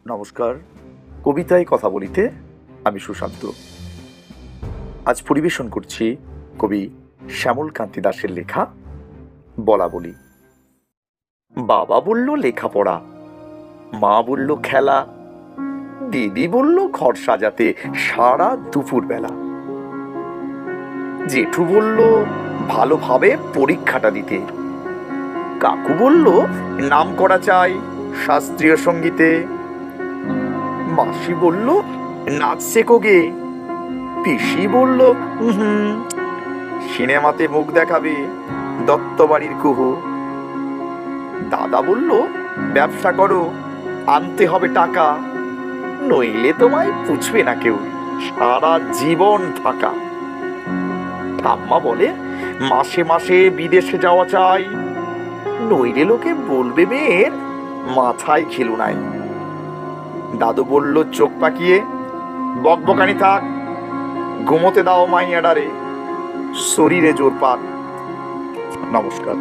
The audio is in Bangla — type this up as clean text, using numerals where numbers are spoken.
নমস্কার। কবিতায় কথা বলিতে আমি সুশান্ত। আজ পরিবেশন করছি কবি শ্যামল কান্তি দাশের লেখা বলা বলি। বাবা বলল লেখাপড়া, মা বলল খেলা, দিদি বলল ঘর সাজাতে সারা দুপুর বেলা, জেঠু বলল ভালোভাবে পরীক্ষাটা দিতে, কাকু বলল নাম করা চাই শাস্ত্রীয় সঙ্গীতে, মাসি বলল নাচ শেখো গে, পিসি বলল সিনেমাতে মুখ দেখাবে দত্তবাড়ির কুহু, দাদা বলল ব্যবসা করো আনতে হবে টাকা, নইলে তোমায় পুছবে না কেউ সারা জীবন থাকা। ঠাম্মা বলে মাসে মাসে বিদেশে যাওয়া চাই, নইলে লোকে বলবে মেয়ের মাথায় খেলু নাই। দাদু বলল চোখ পাকিয়ে বকবকানি থাক, ঘুমোতে দাও মাইয়াডারে শরীরে জোর পাক। নমস্কার।